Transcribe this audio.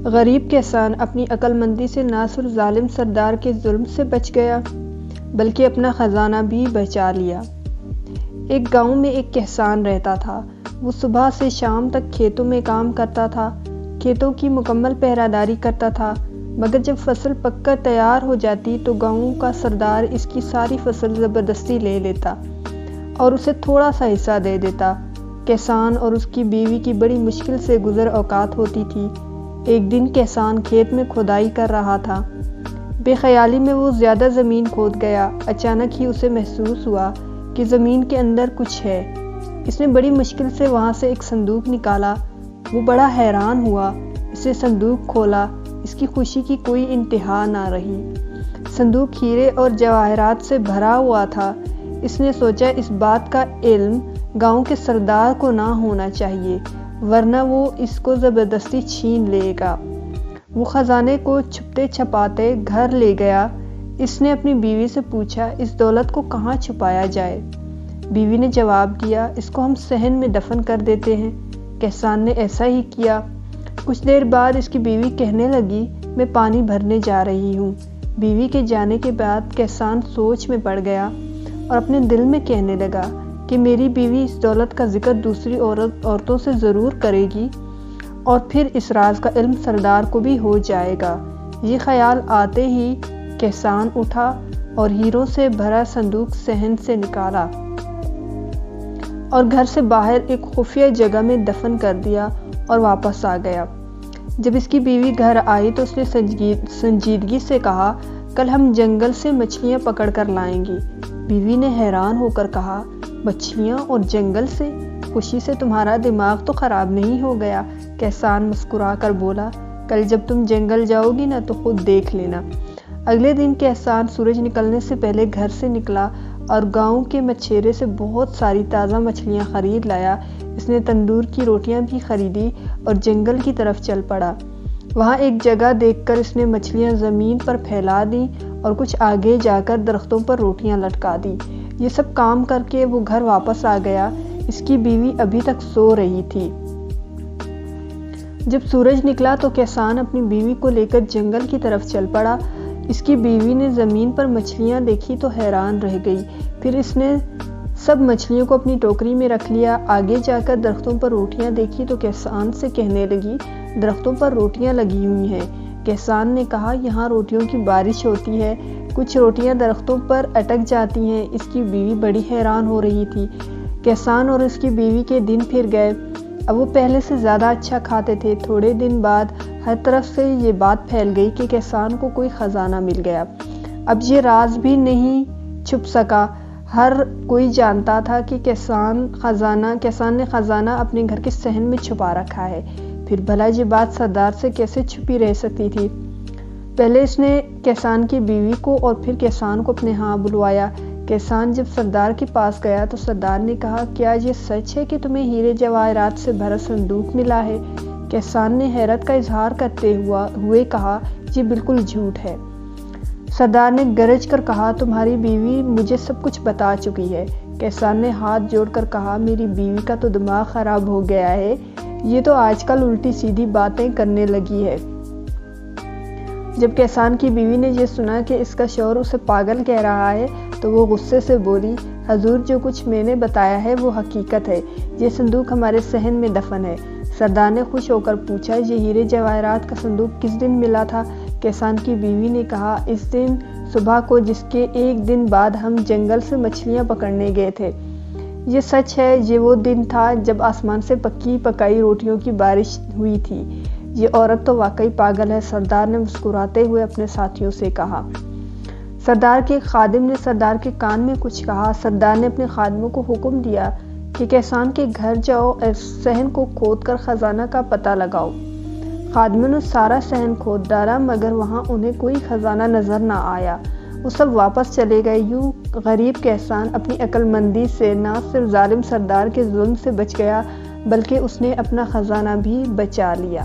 غریب کہسان اپنی عقل مندی سے نہ صرف ظالم سردار کے ظلم سے بچ گیا بلکہ اپنا خزانہ بھی بچا لیا۔ ایک گاؤں میں ایک کہسان رہتا تھا۔ وہ صبح سے شام تک کھیتوں میں کام کرتا تھا، کھیتوں کی مکمل پہرہ داری کرتا تھا، مگر جب فصل پک کر تیار ہو جاتی تو گاؤں کا سردار اس کی ساری فصل زبردستی لے لیتا اور اسے تھوڑا سا حصہ دے دیتا۔ کہسان اور اس کی بیوی کی بڑی مشکل سے گزر اوقات ہوتی تھی۔ ایک دن کہسان کھیت میں کھدائی کر رہا تھا۔ بے خیالی میں وہ زیادہ زمین کھود گیا۔ اچانک ہی اسے محسوس ہوا کہ زمین کے اندر کچھ ہے۔ اس نے بڑی مشکل سے وہاں سے ایک صندوق نکالا۔ وہ بڑا حیران ہوا۔ اس نے صندوق کھولا۔ اس کی خوشی کی کوئی انتہا نہ رہی۔ صندوق ہیرے اور جواہرات سے بھرا ہوا تھا۔ اس نے سوچا اس بات کا علم گاؤں کے سردار کو نہ ہونا چاہیے، ورنہ وہ اس کو زبردستی چھین لے گا۔ وہ خزانے کو چھپتے چھپاتے گھر لے گیا۔ اس نے اپنی بیوی سے پوچھا اس دولت کو کہاں چھپایا جائے؟ بیوی نے جواب دیا، اس کو ہم صحن میں دفن کر دیتے ہیں۔ کہسان نے ایسا ہی کیا۔ کچھ دیر بعد اس کی بیوی کہنے لگی، میں پانی بھرنے جا رہی ہوں۔ بیوی کے جانے کے بعد کہسان سوچ میں پڑ گیا اور اپنے دل میں کہنے لگا کہ میری بیوی اس دولت کا ذکر دوسری عورتوں سے ضرور کرے گی اور پھر اس راز کا علم سردار کو بھی ہو جائے گا۔ یہ خیال آتے ہی کہسان اٹھا اور ہیروں سے بھرا صندوق صحن سے نکالا اور گھر سے باہر ایک خفیہ جگہ میں دفن کر دیا اور واپس آ گیا۔ جب اس کی بیوی گھر آئی تو اس نے سنجیدگی سے کہا، کل ہم جنگل سے مچھلیاں پکڑ کر لائیں گی۔ بیوی نے حیران ہو کر کہا، مچھلیاں اور جنگل سے؟ خوشی سے تمہارا دماغ تو خراب نہیں ہو گیا؟ کہسان مسکرا کر بولا، کل جب تم جنگل جاؤ گی نا تو خود دیکھ لینا۔ اگلے دن کہسان سورج نکلنے سے پہلے گھر سے نکلا اور گاؤں کے مچھیرے سے بہت ساری تازہ مچھلیاں خرید لایا۔ اس نے تندور کی روٹیاں بھی خریدی اور جنگل کی طرف چل پڑا۔ وہاں ایک جگہ دیکھ کر اس نے مچھلیاں زمین پر پھیلا دیں اور کچھ آگے جا کر درختوں پر روٹیاں لٹکا دی۔ یہ سب کام کر کے وہ گھر واپس آ گیا۔ اس کی بیوی ابھی تک سو رہی تھی۔ جب سورج نکلا تو کہسان اپنی بیوی کو لے کر جنگل کی طرف چل پڑا۔ اس کی بیوی نے زمین پر مچھلیاں دیکھی تو حیران رہ گئی۔ پھر اس نے سب مچھلیوں کو اپنی ٹوکری میں رکھ لیا۔ آگے جا کر درختوں پر روٹیاں دیکھی تو کہسان سے کہنے لگی، درختوں پر روٹیاں لگی ہوئی ہیں۔ کہسان نے کہا، یہاں روٹیوں کی بارش ہوتی ہے، کچھ روٹیاں درختوں پر اٹک جاتی ہیں۔ اس کی بیوی بڑی حیران ہو رہی تھی۔ کہسان اور اس کی بیوی کے دن پھر گئے۔ اب وہ پہلے سے زیادہ اچھا کھاتے تھے۔ تھوڑے دن بعد ہر طرف سے یہ بات پھیل گئی کہ کہسان کو کوئی خزانہ مل گیا۔ اب یہ راز بھی نہیں چھپ سکا۔ ہر کوئی جانتا تھا کہ کہسان نے خزانہ اپنے گھر کے صحن میں چھپا رکھا ہے۔ پھر بھلا یہ بات سردار سے کیسے چھپی رہ سکتی تھی؟ پہلے اس نے کہسان کی بیوی کو اور پھر کہسان کو اپنے ہاں بلوایا۔ کہسان جب سردار کے پاس گیا تو سردار نے کہا، کیا یہ سچ ہے کہ تمہیں ہیرے جواہرات سے بھرا صندوق ملا ہے؟ کہسان نے حیرت کا اظہار کرتے ہوئے کہا، یہ بالکل جھوٹ ہے۔ سردار نے گرج کر کہا، تمہاری بیوی مجھے سب کچھ بتا چکی ہے۔ کہسان نے ہاتھ جوڑ کر کہا، میری بیوی کا تو دماغ خراب ہو گیا ہے، یہ تو آج کل الٹی سیدھی باتیں کرنے لگی ہے۔ جب کہسان کی بیوی نے یہ سنا کہ اس کا شوہر اسے پاگل کہہ رہا ہے تو وہ غصے سے بولی، حضور جو کچھ میں نے بتایا ہے وہ حقیقت ہے، یہ صندوق ہمارے صحن میں دفن ہے۔ سردار نے خوش ہو کر پوچھا، یہ ہیرے جواہرات کا صندوق کس دن ملا تھا؟ کہسان کی بیوی نے کہا، اس دن صبح کو جس کے ایک دن بعد ہم جنگل سے مچھلیاں پکڑنے گئے تھے۔ یہ سچ ہے، یہ وہ دن تھا جب آسمان سے پکی پکائی روٹیوں کی بارش ہوئی تھی۔ یہ عورت تو واقعی پاگل ہے، سردار نے مسکراتے ہوئے اپنے ساتھیوں سے کہا۔ سردار کے ایک خادم نے سردار کے کان میں کچھ کہا۔ سردار نے اپنے خادموں کو حکم دیا کہ کہسان کے گھر جاؤ اور صحن کو کھود کر خزانہ کا پتہ لگاؤ۔ خادموں نے سارا صحن کھود ڈالا مگر وہاں انہیں کوئی خزانہ نظر نہ آیا۔ وہ سب واپس چلے گئے۔ یوں غریب کہسان اپنی عقل مندی سے نہ صرف ظالم سردار کے ظلم سے بچ گیا بلکہ اس نے اپنا خزانہ بھی بچا لیا۔